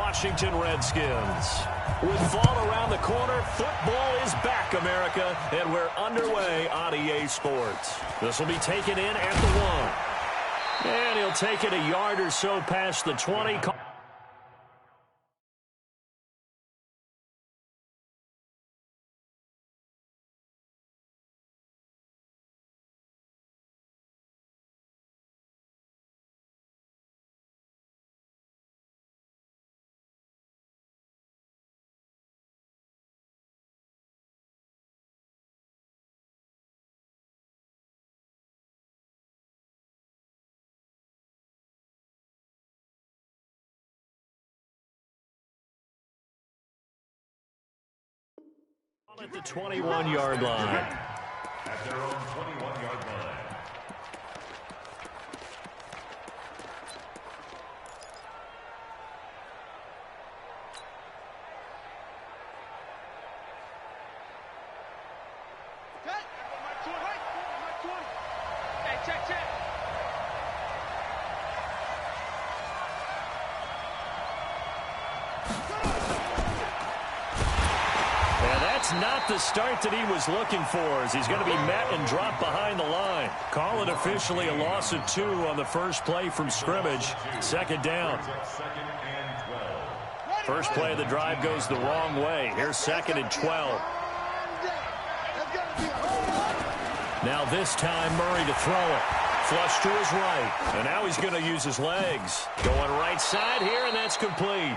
Washington Redskins. With fall around the corner, football is back, America, and we're underway on EA Sports. This will be taken in at the 1. And he'll take it a yard or so past the 20. At the 21-yard line. At their own 21-yard line. Not the start that he was looking for, as he's going to be met and dropped behind the line. Call it officially a loss of 2 on the first play from scrimmage. Second down. First play of the drive goes the wrong way. Here's 2nd and 12. Now this time Murray to throw it. Flush to his right. And now he's going to use his legs. Going right side here, and that's complete.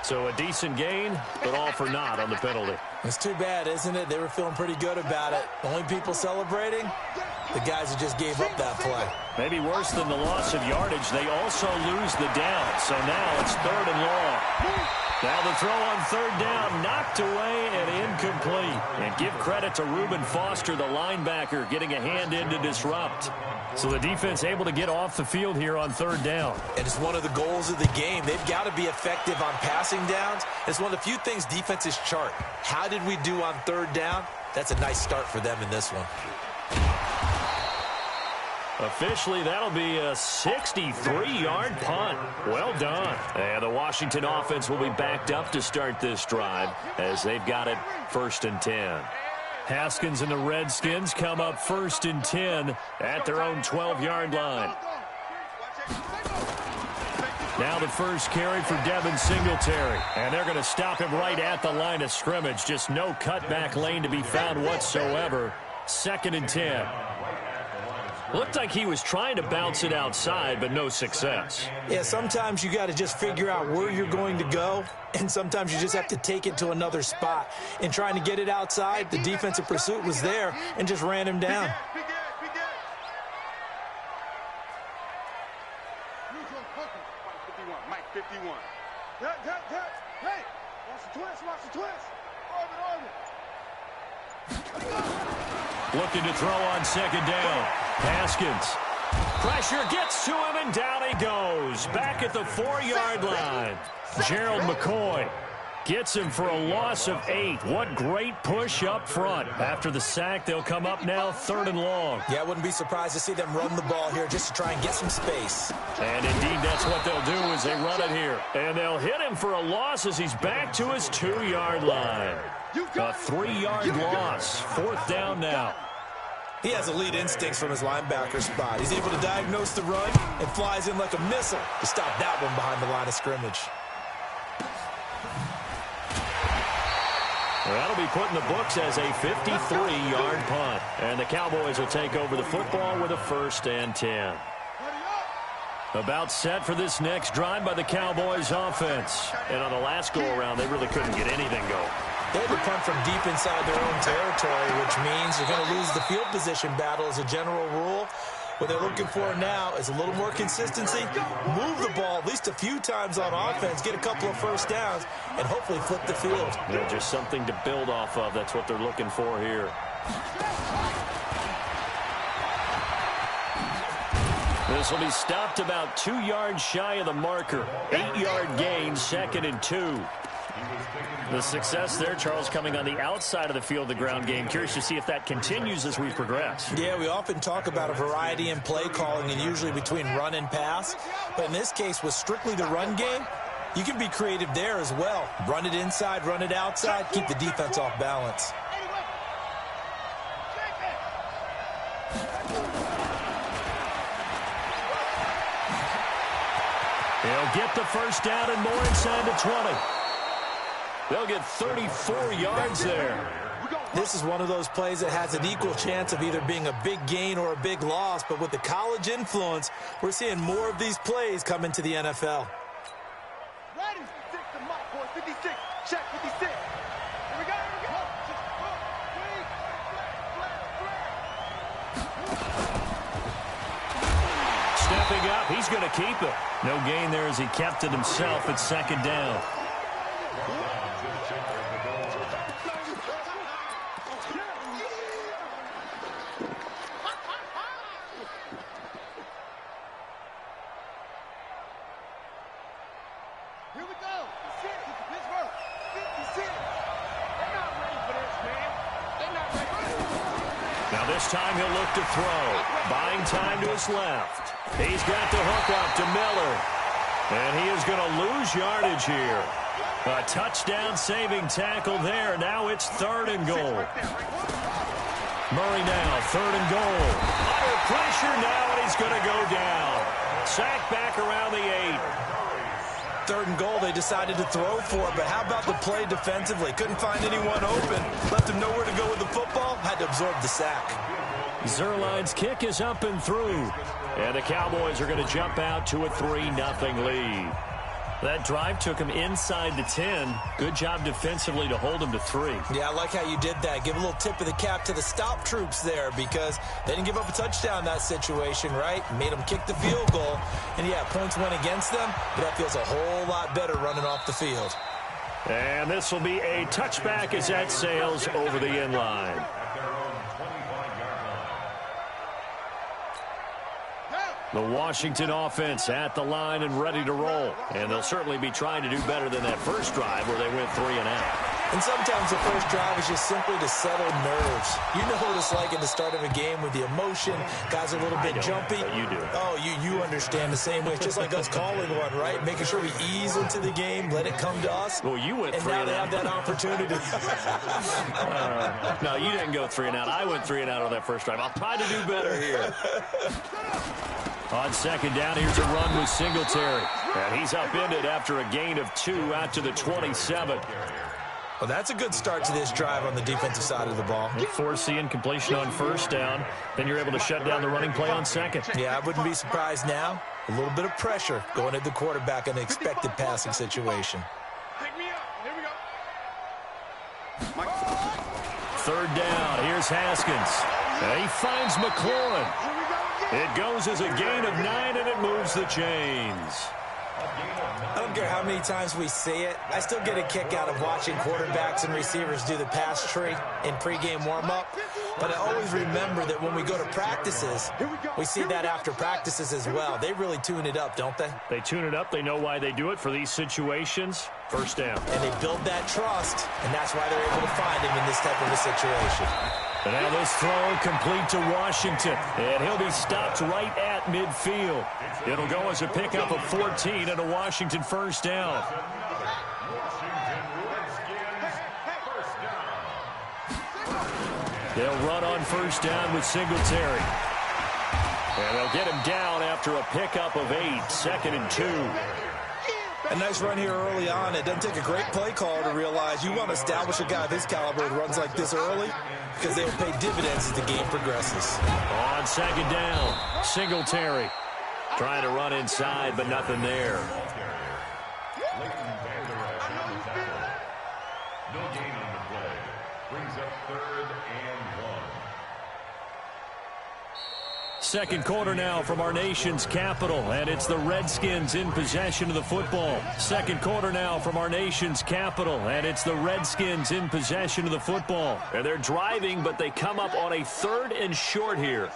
So a decent gain, but all for naught on the penalty. It's too bad, isn't it? They were feeling pretty good about it. The only people celebrating, the guys who just gave up that play. Maybe worse than the loss of yardage, they also lose the down. So now it's 3rd and long. Now the throw on 3rd down, knocked away and incomplete. And give credit to Reuben Foster, the linebacker, getting a hand in to disrupt. So the defense able to get off the field here on 3rd down. And it's one of the goals of the game. They've got to be effective on passing downs. It's one of the few things defenses chart. How did we do on 3rd down? That's a nice start for them in this one. Officially, that'll be a 63-yard punt. Well done. And the Washington offense will be backed up to start this drive as they've got it 1st and 10. Haskins and the Redskins come up 1st and 10 at their own 12-yard line. Now the first carry for Devin Singletary. And they're going to stop him right at the line of scrimmage. Just no cutback lane to be found whatsoever. 2nd and 10. Looked like he was trying to bounce it outside, but no success. Yeah, sometimes you got to just figure out where you're going to go, and sometimes you just have to take it to another spot. In trying to get it outside, the defensive pursuit was there and just ran him down. Mike 51. Hey, watch the twist. Looking to throw on 2nd down. Haskins. Pressure gets to him, and down he goes. Back at the 4-yard line. Gerald McCoy gets him for a loss of 8. What great push up front. After the sack, they'll come up now 3rd and long. Yeah, I wouldn't be surprised to see them run the ball here just to try and get some space. And indeed, that's what they'll do as they run it here. And they'll hit him for a loss as he's back to his 2-yard line. A 3-yard loss. 4th down now. He has elite instincts from his linebacker spot. He's able to diagnose the run and flies in like a missile to stop that one behind the line of scrimmage. Well, that'll be put in the books as a 53-yard punt. And the Cowboys will take over the football with a 1st and 10. About set for this next drive by the Cowboys offense. And on the last go-around, they really couldn't get anything going. They had to punt from deep inside their own territory, which means you're going to lose the field position battle as a general rule. What they're looking for now is a little more consistency, move the ball at least a few times on offense, get a couple of 1st downs, and hopefully flip the field. Yeah, just something to build off of. That's what they're looking for here. This will be stopped about 2 yards shy of the marker. 8-yard gain, 2nd and 2. The success there, Charles, coming on the outside of the field, the ground game. Curious to see if that continues as we progress. Yeah, we often talk about a variety in play calling and usually between run and pass. But in this case, with strictly the run game, you can be creative there as well. Run it inside, run it outside, keep the defense off balance. He'll get the first down and more inside the 20. They'll get 34 yards there. This is one of those plays that has an equal chance of either being a big gain or a big loss, but with the college influence, we're seeing more of these plays come into the NFL. Ready? 6 to Mike, boy. 56. Check 56. Here we go. Here we go. Stepping up, he's going to keep it. No gain there as he kept it himself at second down. Here we go. 6 to Pittsburgh. 56. They're not ready for this, man. They're not ready. Now this time he'll look to throw. Buying time to his left. He's got the hook up to Miller. And he is going to lose yardage here. A touchdown-saving tackle there. Now it's 3rd and goal. Murray now, 3rd and goal. Under pressure now, and he's going to go down. Sacked back around the 8. 3rd and goal, they decided to throw for it, but how about the play defensively? Couldn't find anyone open. Left him nowhere to go with the football. Had to absorb the sack. Zerline's kick is up and through. And the Cowboys are going to jump out to a 3-0 lead. That drive took him inside the 10. Good job defensively to hold him to 3. Yeah, I like how you did that. Give a little tip of the cap to the stop troops there because they didn't give up a touchdown in that situation, right? Made them kick the field goal. And, yeah, points went against them, but that feels a whole lot better running off the field. And this will be a touchback as that sails over the end line. The Washington offense at the line and ready to roll. And they'll certainly be trying to do better than that first drive where they went 3 and out. And sometimes the first drive is just simply to settle nerves. You know what it's like at the start of a game with the emotion. Guys are a little bit jumpy. But you do. Oh, you understand the same way. It's just like us calling one, right? Making sure we ease into the game, let it come to us. Well, you went 3 and and now out. they have that opportunity. No, you didn't go 3 and out. I went 3 and out on that first drive. I'll try to do better here. On second down, here's a run with Singletary. And he's upended after a gain of 2 out to the 27. Well, that's a good start to this drive on the defensive side of the ball. You force the incompletion on first down, then you're able to shut down the running play on second. Yeah, I wouldn't be surprised now. A little bit of pressure going at the quarterback in an expected passing situation. Pick me up. Here we go. 3rd down, here's Haskins. And he finds McLaurin. It goes as a gain of 9, and it moves the chains. I don't care how many times we see it. I still get a kick out of watching quarterbacks and receivers do the pass tree in pregame warm-up. But I always remember that when we go to practices, we see that after practices as well. They really tune it up, don't they? They tune it up. They know why they do it for these situations. First down. And they build that trust, and that's why they're able to find him in this type of a situation. And now this throw complete to Washington. And he'll be stopped right at midfield. It'll go as a pickup of 14 and a Washington first down. They'll run on first down with Singletary. And they'll get him down after a pickup of 8, 2nd and 2. A nice run here early on. It doesn't take a great play caller to realize you want to establish a guy of his caliber who runs like this early because they will pay dividends as the game progresses. On second down, Singletary trying to run inside, but nothing there. No gain on the play. Brings up 3rd and 1. Second quarter now from our nation's capital, and it's the Redskins in possession of the football. Second quarter now from our nation's capital, and it's the Redskins in possession of the football. And they're driving, but they come up on a 3rd and short here.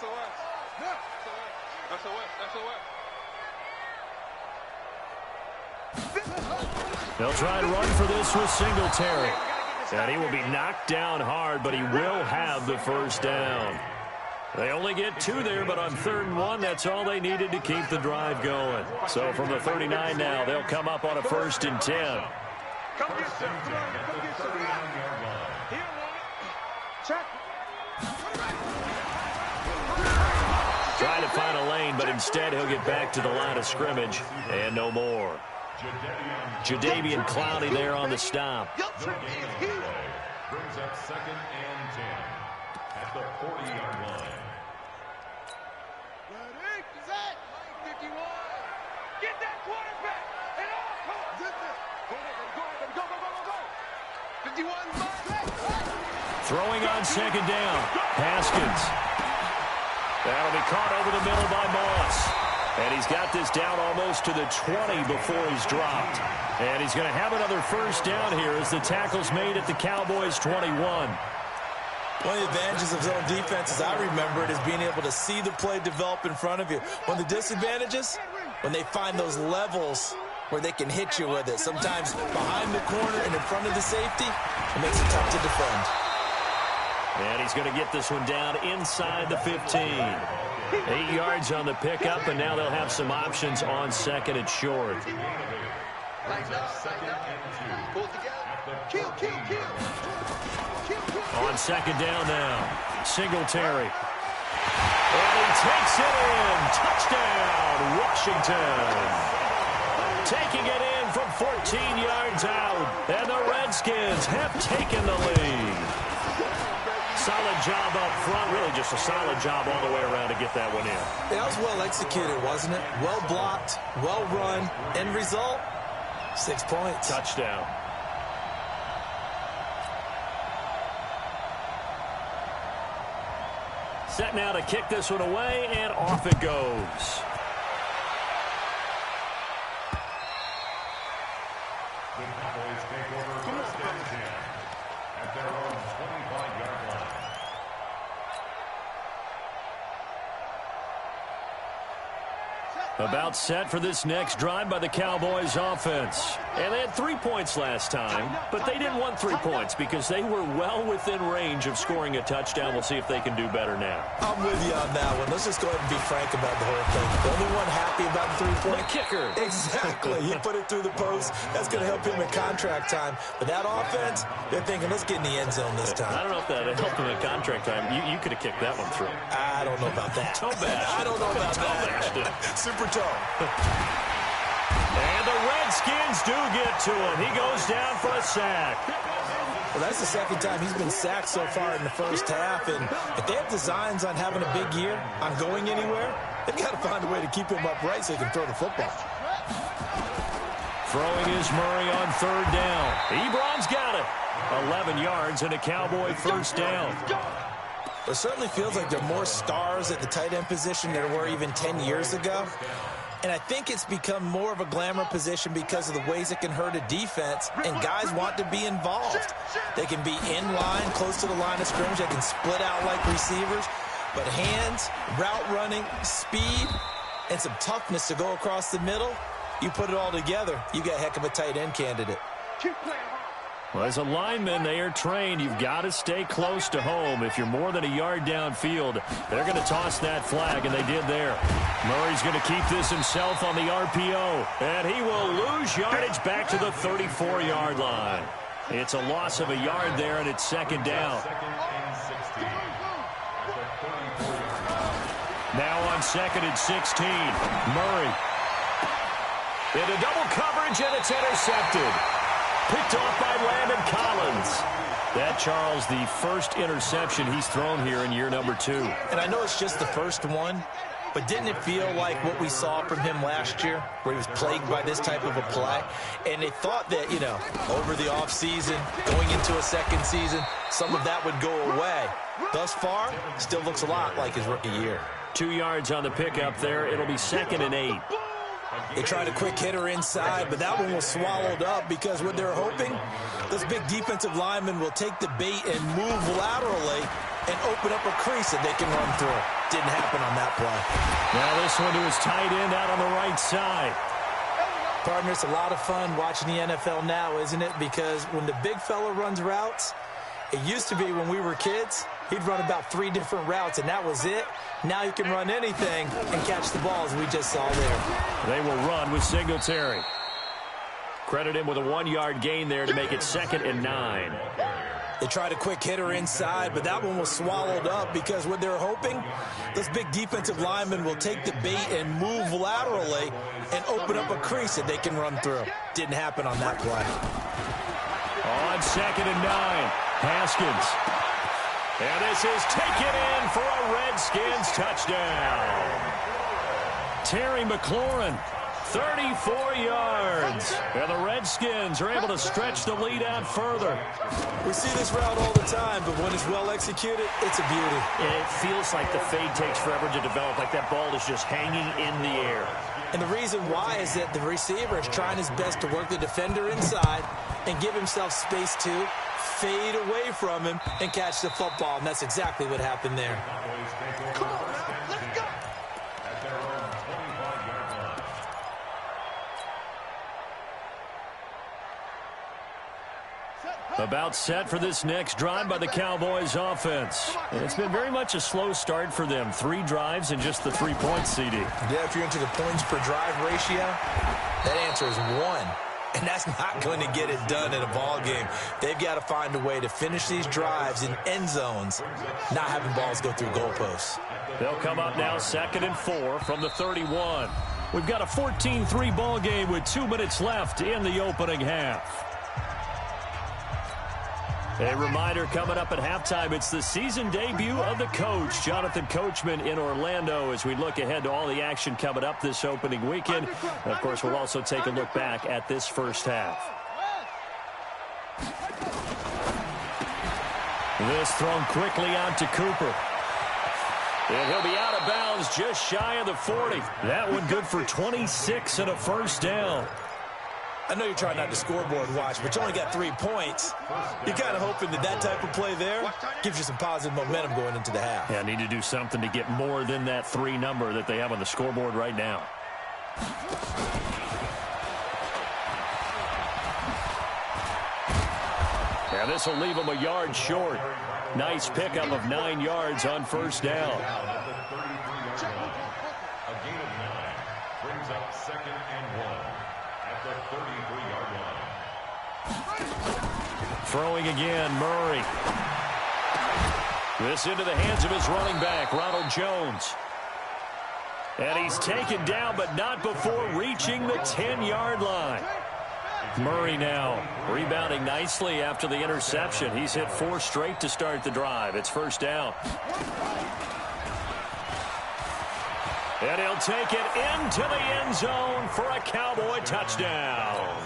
They'll try and run for this with Singletary. And he will be knocked down hard, but he will have the first down. They only get 2 there, but on 3rd and 1, that's all they needed to keep the drive going. So from the 39 now, they'll come up on a 1st and 10. Come get some. Come get some. Here, check. Trying to find a lane, but instead he'll get back to the line of scrimmage and no more. Jadeveon Clowney there on the stop. Brings up 2nd and 10 at the 40-yard line. Ready? Set. 51. Get that quarterback. And all comes. Zip it. Go, go, go. 51. Throwing on 2nd down. Haskins. That'll be caught over the middle by Moss. And he's got this down almost to the 20 before he's dropped. And he's going to have another first down here as the tackle's made at the Cowboys' 21. One of the advantages of zone defense, as I remember it, is being able to see the play develop in front of you. One of the disadvantages, when they find those levels where they can hit you with it. Sometimes behind the corner and in front of the safety, it makes it tough to defend. And he's going to get this one down inside the 15. 8 yards on the pickup, and now they'll have some options on 2nd and short. On 2nd down now, Singletary. And he takes it in. Touchdown, Washington. Taking it in from 14 yards out, and the Redskins have taken the lead. Solid job up front, really just a solid job all the way around to get that one in. That was well executed, wasn't it? Well blocked, well run. End result, 6 points. Touchdown. Set now to kick this one away, and off it goes. The Cowboys take over 1st and 10 at their own 25-yard line. About set for this next drive by the Cowboys offense. And they had 3 points last time, but they didn't want 3 points because they were well within range of scoring a touchdown. We'll see if they can do better now. I'm with you on that one. Let's just go ahead and be frank about the whole thing. The only one happy about the 3-point. The kicker. Exactly. He put it through the post. That's going to help him in contract time. But that offense, they're thinking, let's get in the end zone this time. I don't know if that helped him in contract time. You could have kicked that one through. I don't know about that. Toe bash. I don't know about Toe bashed that. it. Super toe. And the Redskins do get to him. He goes down for a sack. Well, that's the 2nd time he's been sacked so far in the first half. And if they have designs on having a big year, on going anywhere, they've got to find a way to keep him upright so he can throw the football. Throwing is Murray on 3rd down. Ebron's got it. 11 yards and a Cowboy first down. It certainly feels like there are more stars at the tight end position than there were even 10 years ago. And I think it's become more of a glamour position because of the ways it can hurt a defense, and guys want to be involved. They can be in line, close to the line of scrimmage. They can split out like receivers. But hands, route running, speed, and some toughness to go across the middle, you put it all together, you got a heck of a tight end candidate. Keep playing hard. Well, as a lineman, they are trained. You've got to stay close to home. If you're more than a yard downfield, they're going to toss that flag, and they did there. Murray's going to keep this himself on the RPO, and he will lose yardage back to the 34-yard line. It's a loss of a yard there, and it's 2nd down. Now on 2nd and 16, Murray. Into double coverage, and it's intercepted. Picked off by Landon Collins. That, Charles, the first interception he's thrown here in year number 2. And I know it's just the first one, but didn't it feel like what we saw from him last year, where he was plagued by this type of a play? And they thought that, you know, over the offseason, going into a 2nd season, some of that would go away. Thus far, still looks a lot like his rookie year. 2 yards on the pickup there. It'll be 2nd and 8. They tried a quick hitter inside, but that one was swallowed up because what they're hoping, those big defensive linemen will take the bait and move laterally and open up a crease that they can run through. Didn't happen on that play. Now this one to his tight end out on the right side. Partner, it's a lot of fun watching the NFL now, isn't it? Because when the big fella runs routes, it used to be when we were kids, he'd run about 3 different routes, and that was it. Now he can run anything and catch the ball, as we just saw there. They will run with Singletary. Credit him with a 1-yard gain there to make it 2nd and 9. They tried a quick hitter inside, but that one was swallowed up because what they're hoping, those big defensive linemen will take the bait and move laterally and open up a crease that they can run through. Didn't happen on that play. On 2nd and 9, Haskins. And this is taken in for a Redskins touchdown. Terry McLaurin, 34 yards. And the Redskins are able to stretch the lead out further. We see this route all the time, but when it's well executed, it's a beauty. It feels like the fade takes forever to develop, like that ball is just hanging in the air. And the reason why is that the receiver is trying his best to work the defender inside and give himself space to fade away from him and catch the football, and that's exactly what happened there. Come on, man. Let's go. At their own 25-yard line. About set for this next drive by the Cowboys offense. And it's been very much a slow start for them. 3 drives and just the 3 points, CD. Yeah, if you're into the points per drive ratio, that answer is 1. And that's not going to get it done in a ball game. They've got to find a way to finish these drives in end zones, not having balls go through goalposts. They'll come up now 2nd and 4 from the 31. We've got a 14-3 ball game with 2 minutes left in the opening half. A reminder coming up at halftime, it's the season debut of the coach, Jonathan Coachman, in Orlando, as we look ahead to all the action coming up this opening weekend. And of course, we'll also take a look back at this first half. This thrown quickly out to Cooper. And he'll be out of bounds just shy of the 40. That one good for 26 and a first down. I know you're trying not to scoreboard watch, but you only got 3 points. You're kind of hoping that that type of play there gives you some positive momentum going into the half. Yeah, need to do something to get more than that 3 number that they have on the scoreboard right now. And this will leave them a yard short. Nice pickup of 9 yards on first down. A gain of 9 brings up 2nd and 1 at the 33-yard line. Throwing again, Murray. This into the hands of his running back, Ronald Jones. And he's taken down, but not before reaching the 10-yard line. Murray now rebounding nicely after the interception. He's hit 4 straight to start the drive. It's first down. And he'll take it into the end zone for a Cowboy touchdown.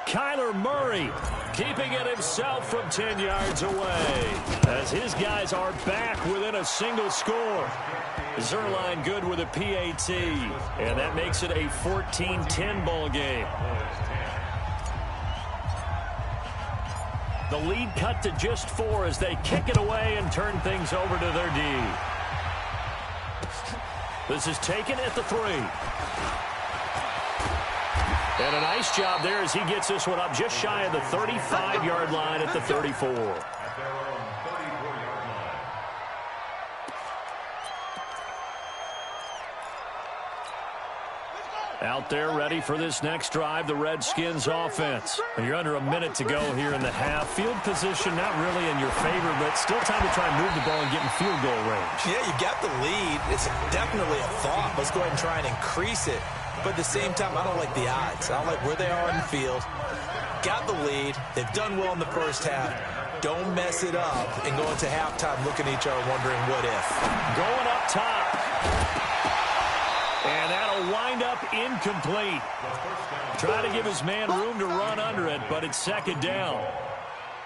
Kyler Murray keeping it himself from 10 yards away as his guys are back within a single score. Zerline good with a PAT, and that makes it a 14-10 ball game. The lead cut to just 4 as they kick it away and turn things over to their D. This is taken at the 3. And a nice job there as he gets this one up just shy of the 35-yard line at the 34. Out there ready for this next drive, the Redskins offense. And you're under a minute to go here in the half. Field position not really in your favor, but still time to try and move the ball and get in field goal range. Yeah, you got the lead. It's definitely a thought. Let's go ahead and try and increase it. But at the same time, I don't like the odds. I don't like where they are in the field. Got the lead. They've done well in the first half. Don't mess it up and go into halftime looking at each other wondering what if. Going up top. And that'll wind up incomplete. Trying to give his man room to run under it, but it's second down.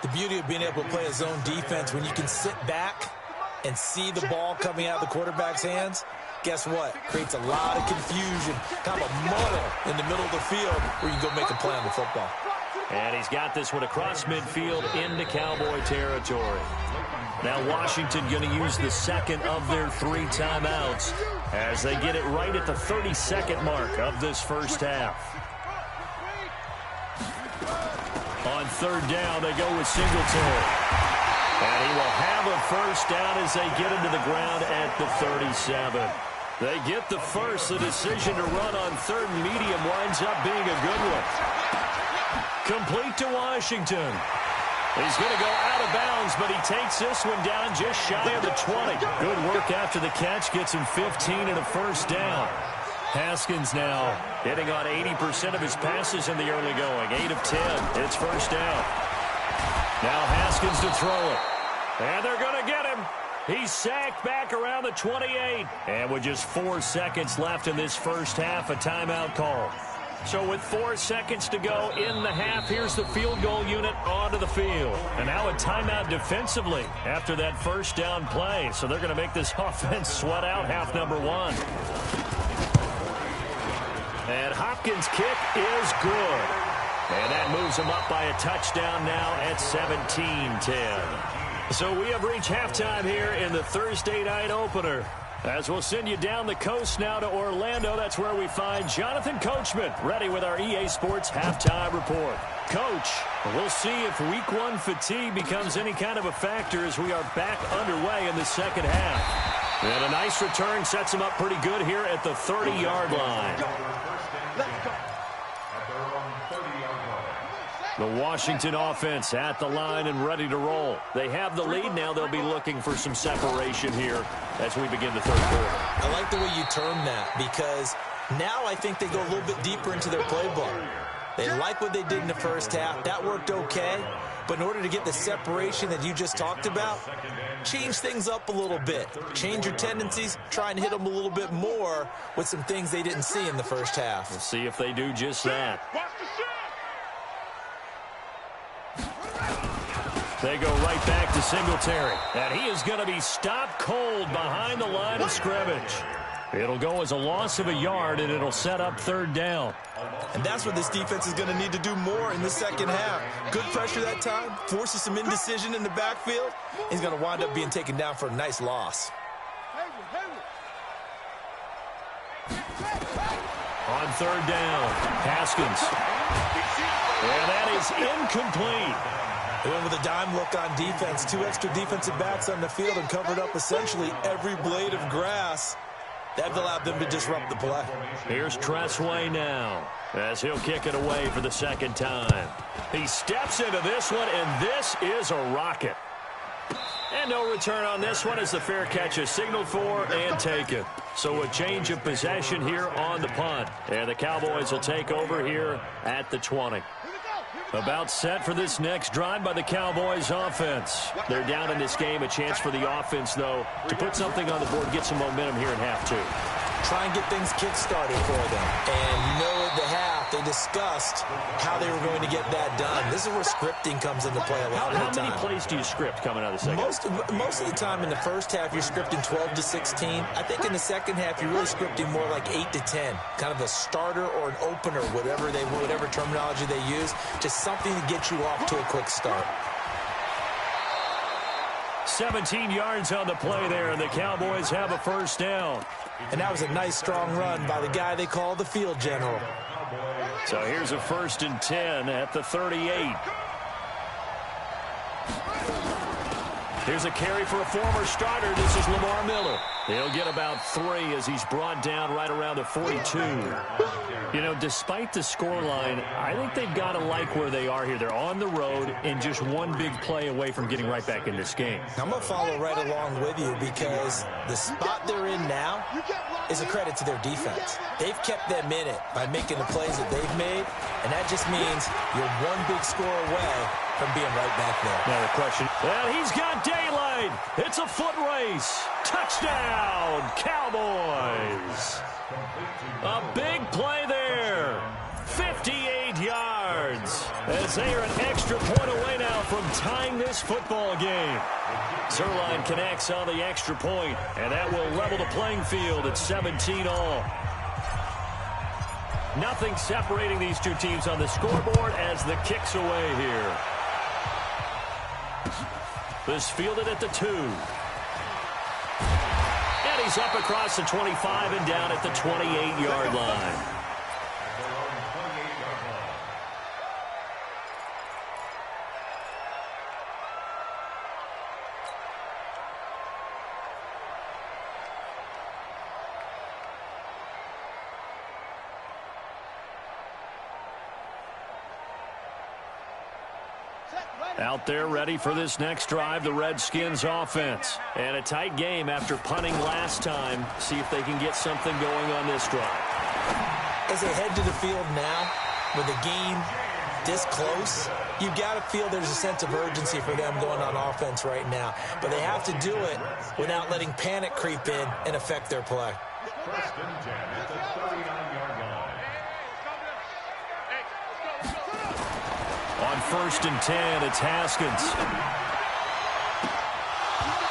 The beauty of being able to play a zone defense when you can sit back and see the ball coming out of the quarterback's hands, guess what? Creates a lot of confusion, kind of a muddle in the middle of the field where you can go make a play on the football. And he's got this one across midfield into Cowboy territory. Now Washington going to use the second of their 3 timeouts as they get it right at the 32nd mark of this first half. On third down, they go with Singletary. And he will have a first down as they get into the ground at the 37. They get the first. The decision to run on third and medium winds up being a good one. Complete to Washington. He's going to go out of bounds, but he takes this one down just shy of the 20. Good work after the catch. Gets him 15 and a first down. Haskins now hitting on 80% of his passes in the early going. 8 of 10. It's first down. Now Haskins to throw it. And they're going to get him. He's sacked back around the 28. And with just 4 seconds left in this first half, a timeout call. So with 4 seconds to go in the half, here's the field goal unit onto the field. And now a timeout defensively after that first down play. So they're going to make this offense sweat out half number one. And Hopkins' kick is good. And that moves him up by a touchdown now at 17-10. So we have reached halftime here in the Thursday night opener. As we'll send you down the coast now to Orlando, that's where we find Jonathan Coachman ready with our EA Sports halftime report. Coach, we'll see if week one fatigue becomes any kind of a factor as we are back underway in the second half. And a nice return sets him up pretty good here at the 30-yard line. The Washington offense at the line and ready to roll. They have the lead. Now they'll be looking for some separation here as we begin the third quarter. I like the way you term that because now I think they go a little bit deeper into their playbook. They like what they did in the first half. That worked okay. But in order to get the separation that you just talked about, change things up a little bit. Change your tendencies. Try and hit them a little bit more with some things they didn't see in the first half. We'll see if they do just that. They go right back to Singletary. And he is going to be stopped cold behind the line of scrimmage. It'll go as a loss of a yard, and it'll set up third down. And that's what this defense is going to need to do more in the second half. Good pressure that time, forces some indecision in the backfield. He's going to wind up being taken down for a nice loss. On third down, Haskins. And that is incomplete. They went with a dime look on defense. 2 extra defensive backs on the field and covered up essentially every blade of grass. That allowed them to disrupt the play. Here's Tressway now as he'll kick it away for the second time. He steps into this one, and this is a rocket. And no return on this one as the fair catch is signaled for and taken. So a change of possession here on the punt. And the Cowboys will take over here at the 20. About set for this next drive by the Cowboys offense. They're down in this game. A chance for the offense, though, to put something on the board, get some momentum here in half two. Try and get things kick-started for them. And you know at the half, they discussed how they were going to get that done. This is where scripting comes into play a lot of the time. How many plays do you script coming out of the second? Most of the time in the first half, you're scripting 12 to 16. I think in the second half, you're really scripting more like 8 to 10. Kind of a starter or an opener, whatever terminology they use. Just something to get you off to a quick start. 17 yards on the play there, and the Cowboys have a first down. And that was a nice, strong run by the guy they call the field general. So here's a 1st and 10 at the 38. Here's a carry for a former starter. This is Lamar Miller. He'll get about 3 as he's brought down right around the 42. You know, despite the scoreline, I think they've got to like where they are here. They're on the road and just one big play away from getting right back in this game. I'm going to follow right along with you because the spot they're in now is a credit to their defense. They've kept them in it by making the plays that they've made, and that just means you're one big score away from being right back there. Now the question, and he's got daylight. It's a foot race. Touchdown, Cowboys. A big play there. 58 yards. As they are an extra point away now from tying this football game. Zerline connects on the extra point, and that will level the playing field at 17-all. Nothing separating these two teams on the scoreboard as the kick's away here. This fielded at the 2. And he's up across the 25 and down at the 28-yard line. Out there ready for this next drive, the Redskins offense. And a tight game after punting last time. See if they can get something going on this drive. As they head to the field now, with the game this close, you've got to feel there's a sense of urgency for them going on offense right now. But they have to do it without letting panic creep in and affect their play. First and 10 at the 39-yard line. On first and 10, it's Haskins.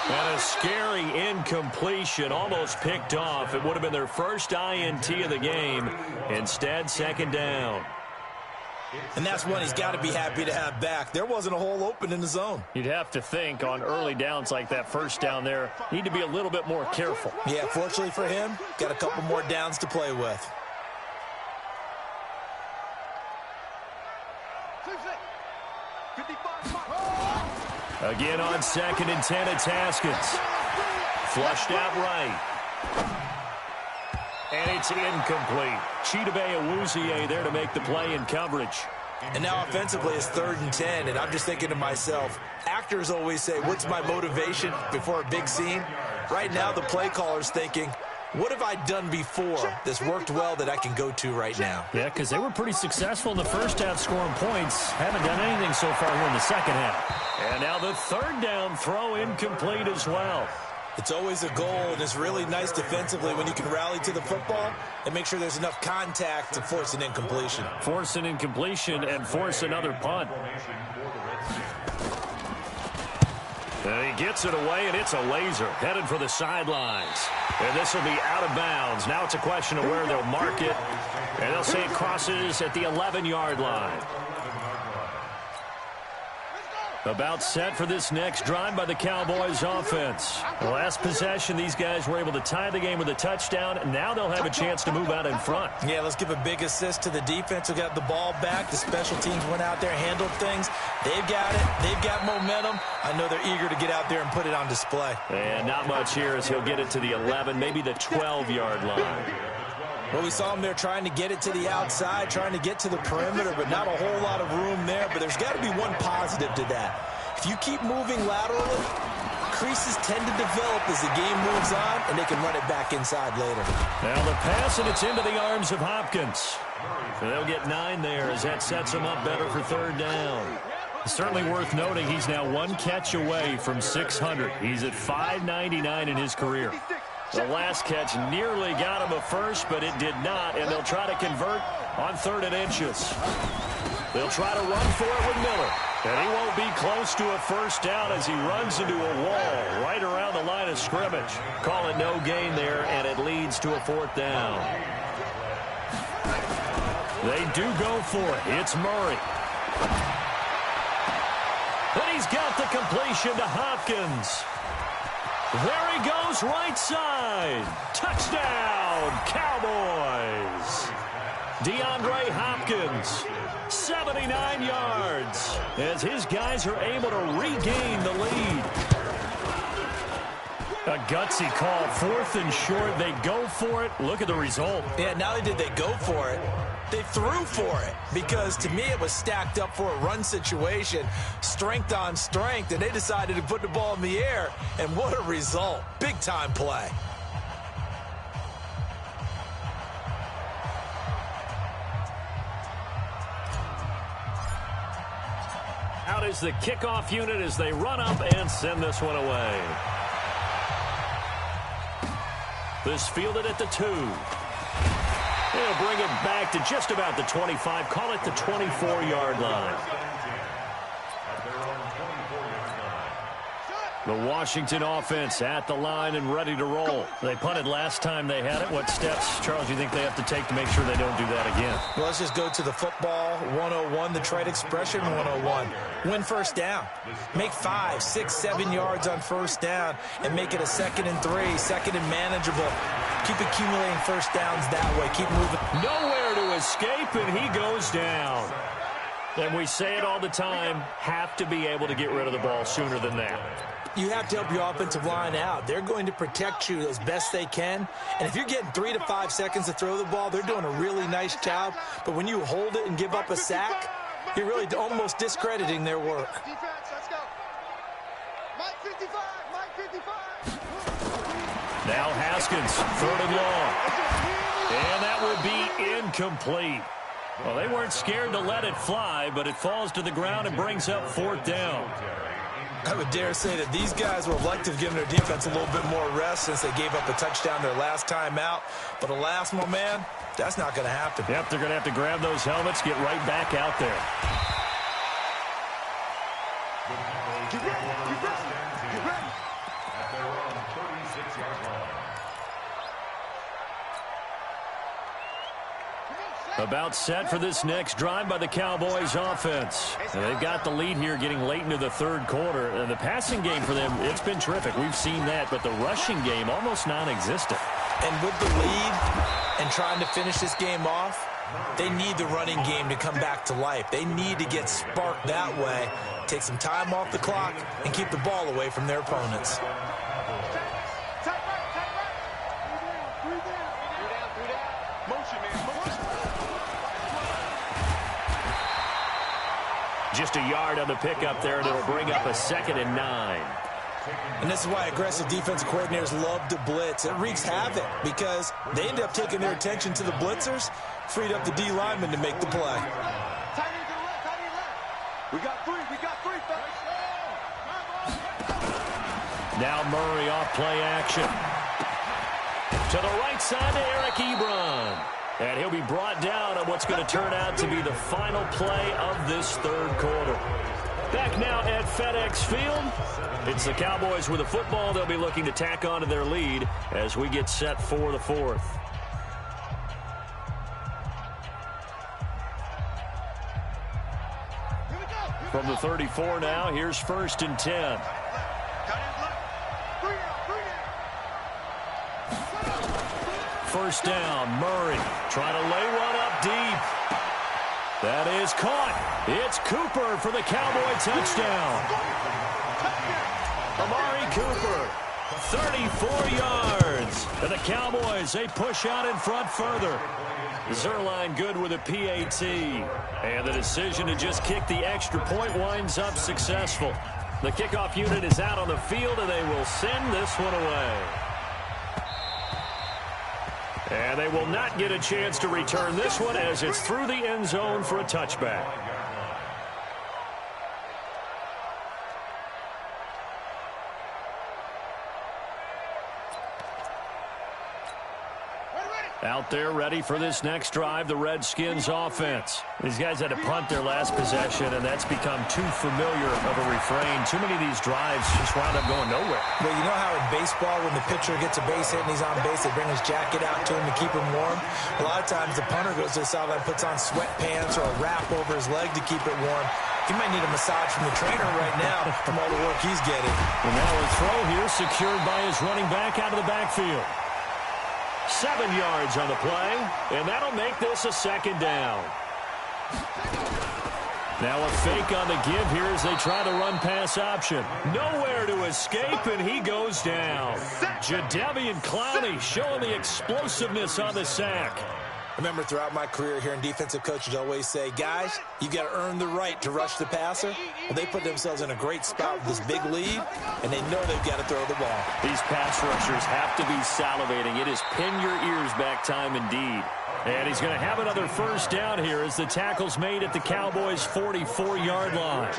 And a scary incompletion, almost picked off. It would have been their first INT of the game. Instead, second down. And that's one he's got to be happy to have back. There wasn't a hole open in the zone. You'd have to think on early downs like that first down there, need to be a little bit more careful. Yeah, fortunately for him, got a couple more downs to play with. Again on second and 10, it's Haskins. Flushed out right. And it's incomplete. Chidobe Awuzie there to make the play in coverage. And now offensively it's third and 10, and I'm just thinking to myself, actors always say, what's my motivation before a big scene? Right now the play caller's thinking, what have I done before that's worked well that I can go to right now? Yeah, because they were pretty successful in the first half scoring points. Haven't done anything so far here in the second half. And now the third down throw incomplete as well. It's always a goal, and it's really nice defensively when you can rally to the football and make sure there's enough contact to force an incompletion. Force an incompletion and force another punt. And he gets it away, and it's a laser headed for the sidelines. And this will be out of bounds. Now it's a question of where they'll mark it. And they'll say it crosses at the 11-yard line. About set for this next drive by the Cowboys offense. The last possession, these guys were able to tie the game with a touchdown, and now they'll have a chance to move out in front. Yeah, let's give a big assist to the defense who got the ball back. The special teams went out there, handled things. They've got it. They've got momentum. I know they're eager to get out there and put it on display. And not much here as he'll get it to the 11, maybe the 12-yard line. Well, we saw him there trying to get it to the outside, trying to get to the perimeter, but not a whole lot of room there. But there's got to be one positive to that. If you keep moving laterally, creases tend to develop as the game moves on, and they can run it back inside later. Now the pass, and it's into the arms of Hopkins. So they'll get 9 there as that sets them up better for third down. It's certainly worth noting he's now one catch away from 600. He's at 599 in his career. The last catch nearly got him a first, but it did not, and they'll try to convert on 3rd and inches. They'll try to run for it with Miller, and he won't be close to a first down as he runs into a wall right around the line of scrimmage. Call it no gain there, and it leads to a 4th down. They do go for it. It's Murray. And he's got the completion to Hopkins. There he goes, right side. Touchdown, Cowboys. DeAndre Hopkins, 79 yards, as his guys are able to regain the lead. A gutsy call, 4th and short. They go for it. Look at the result. Yeah, not only did they go for it, they threw for it, because to me it was stacked up for a run situation, strength on strength, and they decided to put the ball in the air, and what a result. Big-time play. Out is the kickoff unit as they run up and send this one away. This fielded at the 2. They'll bring it back to just about the 25. Call it the 24-yard line. The Washington offense at the line and ready to roll. They punted last time they had it. What steps, Charles, do you think they have to take to make sure they don't do that again? Well, let's just go to the football 101, the trade expression 101. Win first down. Make 5, 6, 7 yards on first down and make it a 2nd and 3, 2nd and manageable. Keep accumulating first downs that way. Keep moving. Nowhere to escape, and he goes down. And we say it all the time, have to be able to get rid of the ball sooner than that. You have to help your offensive line out. They're going to protect you as best they can. And if you're getting 3 to 5 seconds to throw the ball, they're doing a really nice job. But when you hold it and give up a sack, You're really almost discrediting their work. Defense, let's go. Mike 55, Mike 55. Now Haskins, 3rd and long. And that will be incomplete. Well, they weren't scared to let it fly, but it falls to the ground and brings up 4th down. I would dare say that these guys would have liked to have given their defense a little bit more rest since they gave up a touchdown their last time out. But alas, my man, that's not going to happen. Yep, they're going to have to grab those helmets, get right back out there. Get ready, get ready, get ready. At their own 36-yard line. About set for this next drive by the Cowboys offense. And they've got the lead here getting late into the 3rd quarter. And the passing game for them, it's been terrific. We've seen that, but the rushing game almost non-existent. And with the lead and trying to finish this game off, they need the running game to come back to life. They need to get sparked that way, take some time off the clock, and keep the ball away from their opponents. Just a yard on the pickup there, and it'll bring up a 2nd and 9. And this is why aggressive defensive coordinators love to blitz. It wreaks havoc because they end up taking their attention to the blitzers, freed up the D lineman to make the play. Tight end to the left, tight end left. We got three, fellas. Now Murray off play action. To the right side to Eric Ebron. And he'll be brought down on what's going to turn out to be the final play of this 3rd quarter. Back now at FedEx Field. It's the Cowboys with the football. They'll be looking to tack on to their lead as we get set for the 4th. From the 34 now, here's 1st and 10. First down, Murray trying to lay one up deep. That is caught. It's Cooper for the Cowboy touchdown. Amari Cooper, 34 yards. And the Cowboys, they push out in front further. Zerline good with a PAT. And the decision to just kick the extra point winds up successful. The kickoff unit is out on the field, and they will send this one away. And they will not get a chance to return this one as it's through the end zone for a touchback. Out there ready for this next drive, the Redskins offense. These guys had to punt their last possession, and that's become too familiar of a refrain. Too many of these drives just wound up going nowhere. Well, you know how in baseball, when the pitcher gets a base hit and he's on base, they bring his jacket out to him to keep him warm? A lot of times the punter goes to the sideline, puts on sweatpants or a wrap over his leg to keep it warm. He might need a massage from the trainer right now from all the work he's getting. And now a throw here secured by his running back out of the backfield. 7 yards on the play, and that'll make this a 2nd down. Now a fake on the give here as they try to run pass option. Nowhere to escape, and he goes down. Jadeveon Clowney showing the explosiveness on the sack. Remember, throughout my career here in defensive coaches always say, guys, you got to earn the right to rush the passer. Well, they put themselves in a great spot with this big lead, and they know they've got to throw the ball. These pass rushers have to be salivating. It is pin your ears back time indeed. And he's going to have another 1st down here as the tackle's made at the Cowboys' 44-yard line.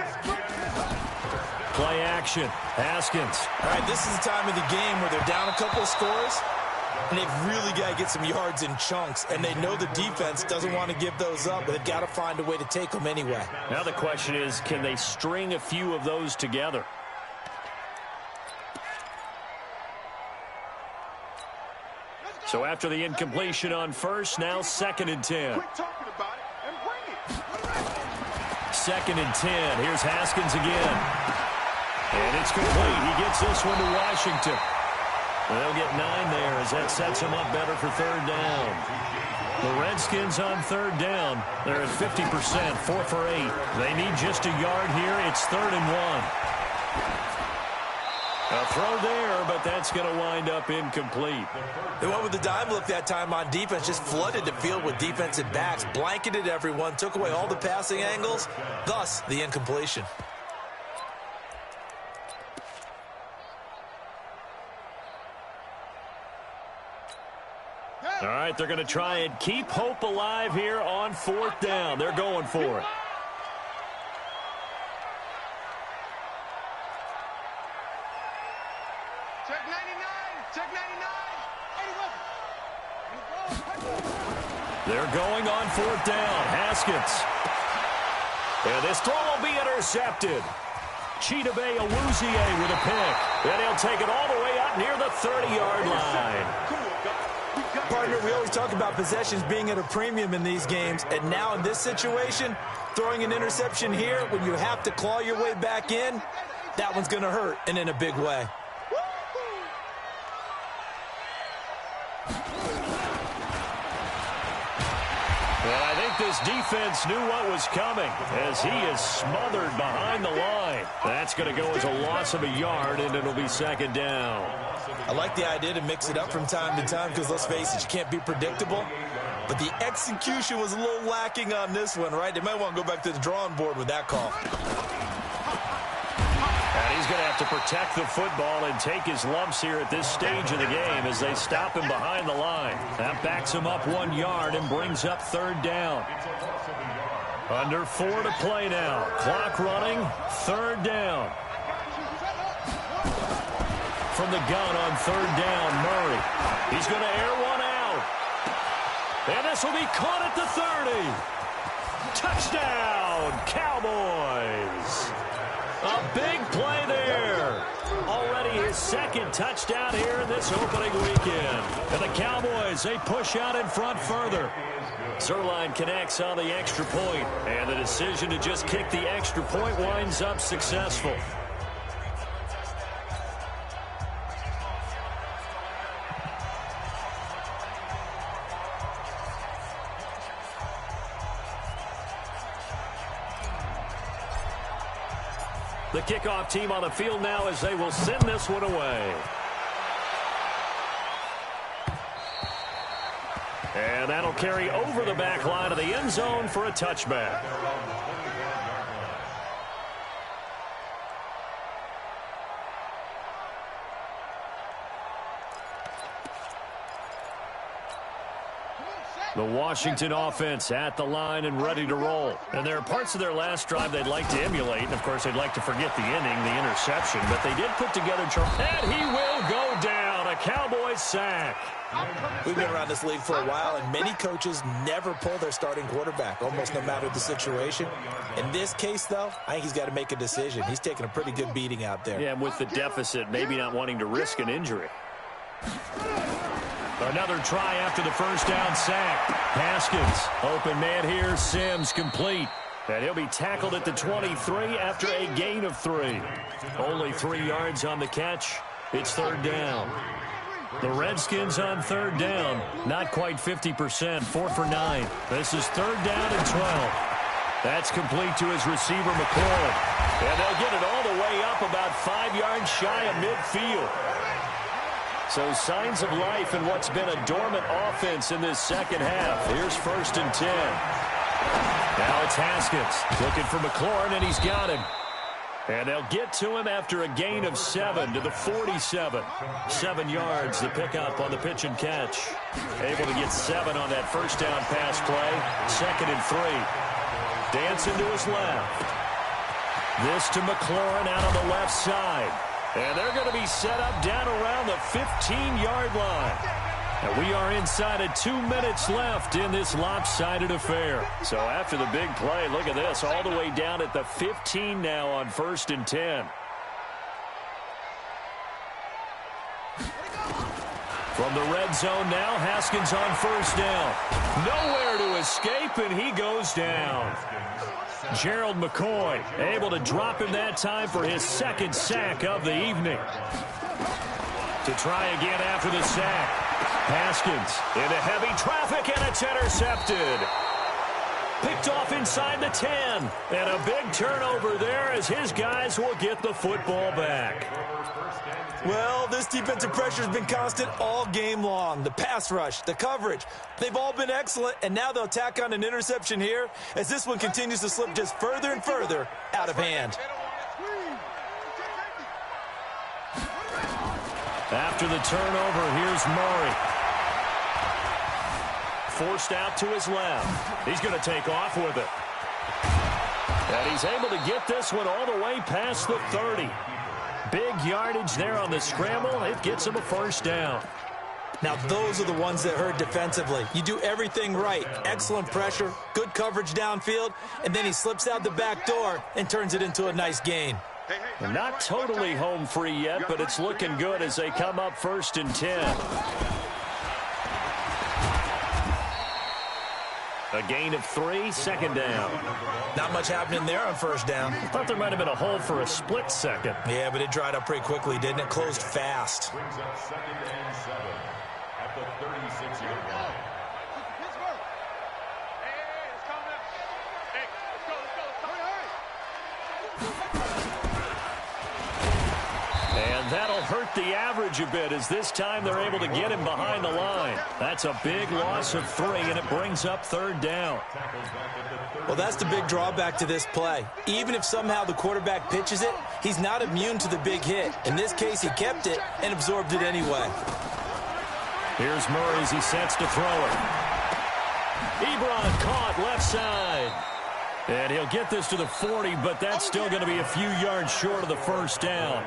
Play action. Haskins. All right, this is the time of the game where they're down a couple of scores, and they've really got to get some yards in chunks, and they know the defense doesn't want to give those up, but they've got to find a way to take them anyway. Now the question is, can they string a few of those together? So after the incompletion on 1st, now 2nd and 10. 2nd and 10. Here's Haskins again. And it's complete. He gets this one to Washington. They'll get 9 there as that sets them up better for 3rd down. The Redskins on 3rd down. They're at 50%, 4 for 8. They need just a yard here. It's 3rd and 1. A throw there, but that's going to wind up incomplete. They went with the dime look that time on defense, just flooded the field with defensive backs, blanketed everyone, took away all the passing angles, thus the incompletion. All right, they're going to try and keep hope alive here on 4th down. They're going for it. Check 99. Check 99. They're going on 4th down. Haskins. And this throw will be intercepted. Chidobe Awuzie with a pick. And he'll take it all the way up near the 30-yard line. Partner, we always talk about possessions being at a premium in these games, and now in this situation, throwing an interception here when you have to claw your way back in, that one's going to hurt, and in a big way. And I think this defense knew what was coming as he is smothered behind the line. That's going to go as a loss of a yard, and it'll be 2nd down. I like the idea to mix it up from time to time because, let's face it, you can't be predictable. But the execution was a little lacking on this one, right? They might want to go back to the drawing board with that call. And he's going to have to protect the football and take his lumps here at this stage of the game as they stop him behind the line. That backs him up 1 yard and brings up 3rd down. Under 4 to play now. Clock running, 3rd down. From the gun on 3rd down, Murray. He's going to air one out. And this will be caught at the 30. Touchdown, Cowboys. A big play there. Already his 2nd touchdown here in this opening weekend. And the Cowboys, they push out in front further. Zerline connects on the extra point, and the decision to just kick the extra point winds up successful. The kickoff team on the field now as they will send this one away. And that'll carry over the back line of the end zone for a touchback. The Washington offense at the line and ready to roll. And there are parts of their last drive they'd like to emulate. And, of course, they'd like to forget the inning, the interception. But they did put together... And he will go down. A Cowboys sack. We've been around this league for a while, and many coaches never pull their starting quarterback, almost no matter the situation. In this case, though, I think he's got to make a decision. He's taking a pretty good beating out there. Yeah, and with the deficit, maybe not wanting to risk an injury. Another try after the first down sack. Haskins, open man here, Sims complete. And he'll be tackled at the 23 after a gain of 3. Only 3 yards on the catch. It's 3rd down. The Redskins on 3rd down. Not quite 50%, 4 for 9. This is 3rd down and 12. That's complete to his receiver, McLaurin. And they'll get it all the way up about 5 yards shy of midfield. So signs of life in what's been a dormant offense in this second half. Here's 1st and 10. Now it's Haskins looking for McLaurin, and he's got him. And they'll get to him after a gain of 7 to the 47. 7 yards, the pickup on the pitch and catch. Able to get 7 on that first down pass play. 2nd and 3. Dancing to his left. This to McLaurin out on the left side. And they're going to be set up down around the 15-yard line. And we are inside of 2 minutes left in this lopsided affair. So after the big play, look at this, all the way down at the 15 now on 1st and 10. From the red zone now, Haskins on 1st down. Nowhere to escape, and he goes down. Gerald McCoy able to drop him that time for his 2nd sack of the evening. To try again after the sack. Haskins into heavy traffic, and it's intercepted. Picked off inside the 10. And a big turnover there as his guys will get the football back. Well, this defensive pressure has been constant all game long. The pass rush, the coverage, they've all been excellent, and now they'll tack on an interception here as this one continues to slip just further and further out of hand. After the turnover, here's Murray. Forced out to his left. He's going to take off with it. And he's able to get this one all the way past the 30. Big yardage there on the scramble. It gets him a first down. Now, those are the ones that hurt defensively. You do everything right. Excellent pressure, good coverage downfield, and then he slips out the back door and turns it into a nice gain. Not totally home free yet, but it's looking good as they come up 1st and 10. A gain of 3, second down. Not much happening there on first down. I thought there might have been a hole for a split second. Yeah, but it dried up pretty quickly, didn't it? Closed fast. Brings up 2nd and 7 at the 36-yard line. Pittsburgh. Hey, it's coming up. Hey, let's go. And that'll hurt the average a bit as this time they're able to get him behind the line. That's a big loss of 3, and it brings up 3rd down. Well, that's the big drawback to this play. Even if somehow the quarterback pitches it, he's not immune to the big hit. In this case, he kept it and absorbed it anyway. Here's Murray as he sets to throw it. Ebron caught left side. And he'll get this to the 40, but that's still going to be a few yards short of the first down.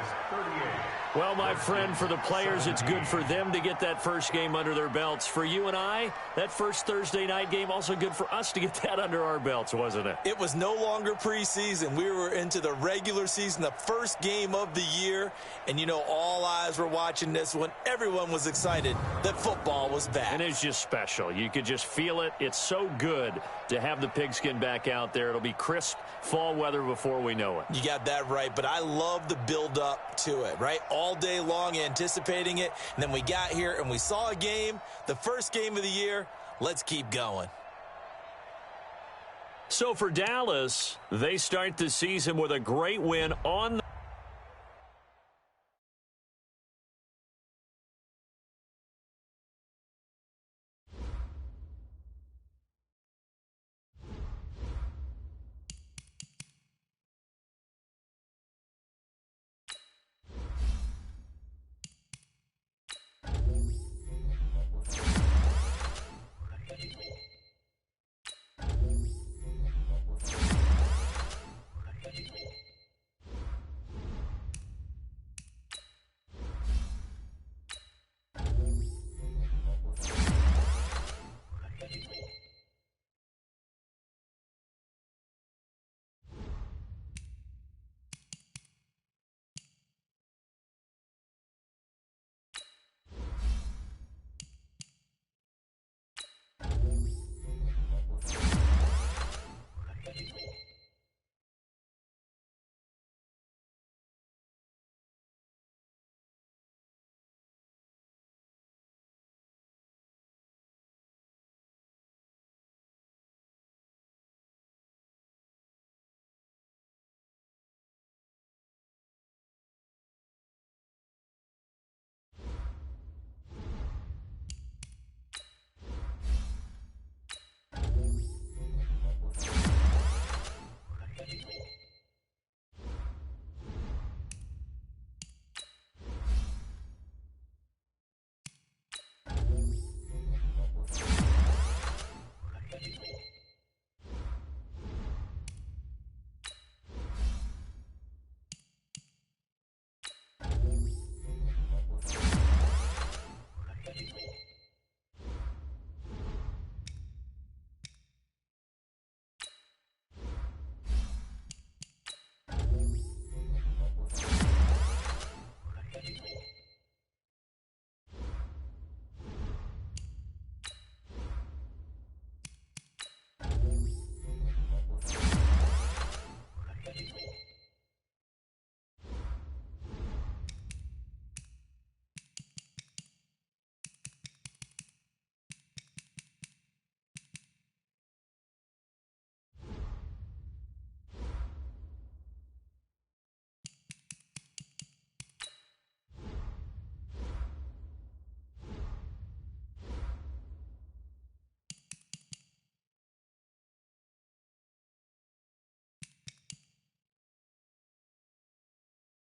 Well, my friend, for the players, it's good for them to get that first game under their belts. For you and I, that first Thursday night game, also good for us to get that under our belts, wasn't it? It was no longer preseason. We were into the regular season, the first game of the year. And, you know, all eyes were watching this one. Everyone was excited that football was back. And it's just special. You could just feel it. It's so good to have the pigskin back out there. It'll be crisp fall weather before we know it. You got that right, but I love the build-up to it, right? All day long anticipating it, and then we got here and we saw a game, the first game of the year. Let's keep going. So for Dallas, they start the season with a great win on